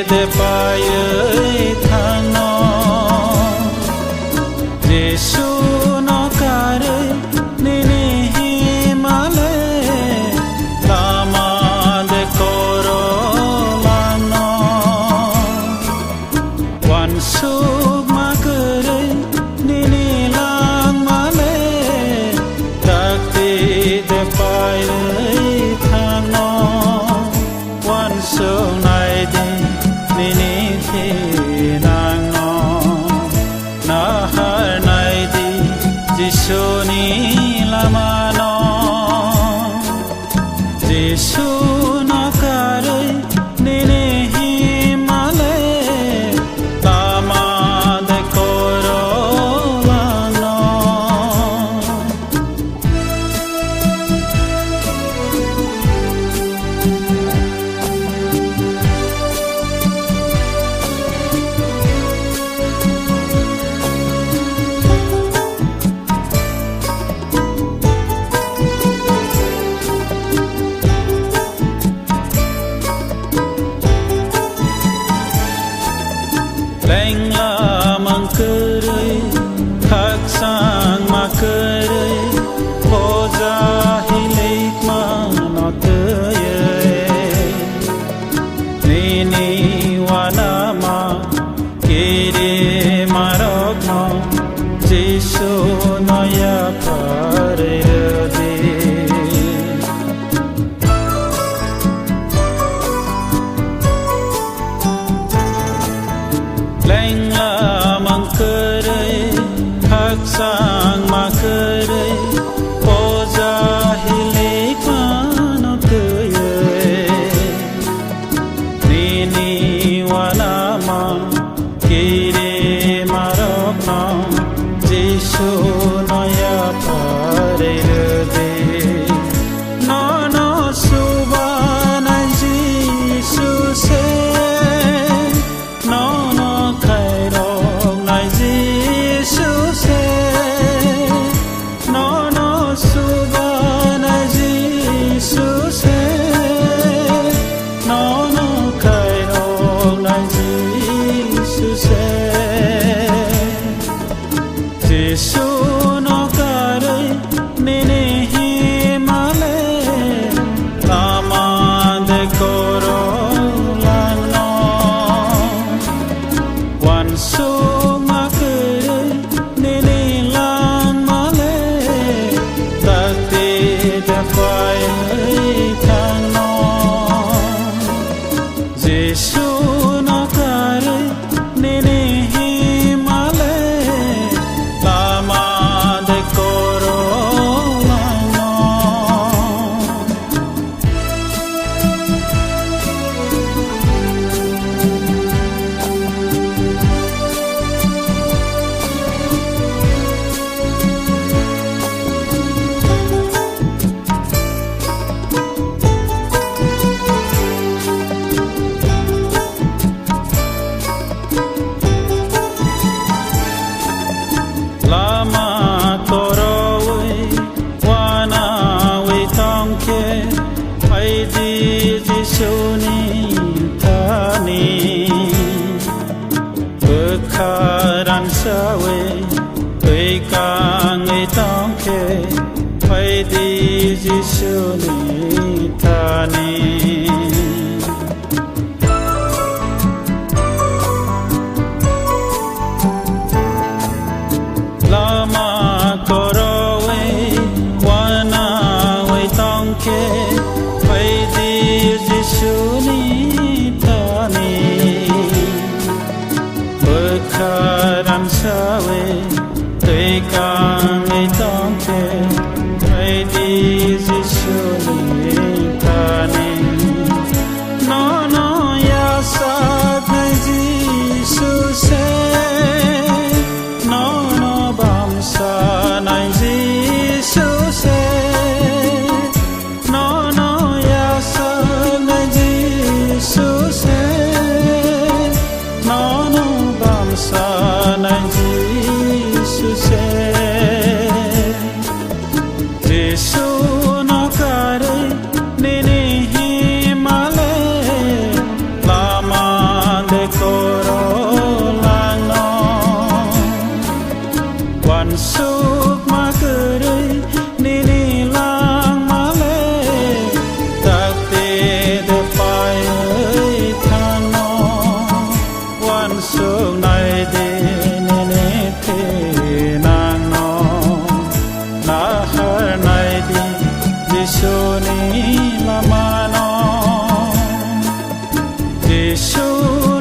de paye thano Jesu no kare nini himale lama de koro lano wan sub makare nini lang male takti de paye thano wan sub nai de nini thi nang no na har nai di Jesu ni lama no Jesu no kare nini himale lama de koro lano Leng la mang kere khak sang ma kere Hoja hilik ma no teye Nini wana ma kere marok no Jesu no ya kare de Leng la mang kere khak sang ma kere Hoja hilik ma no teye Nini wana ma kere marok no Jesu no ya pare de No no subana Jesu se No no khairo nai Jesu se No no subana Jesu se No no khairo nai Jesu se Jesu no kare nini himale lama de koro lano wan su makere nini lang male takti de paye thano Jesu no kare nini himale lama de koro lano Lama toro we wana we tongke Pai di Jesu ni thani Bekharan sawe we kang we tongke Pai di Jesu ni thani Lama koro we wana we tongke Pai di Jesu ni thani Bekharan sawe we kang we tongke Pai di Jesu ni Giêsu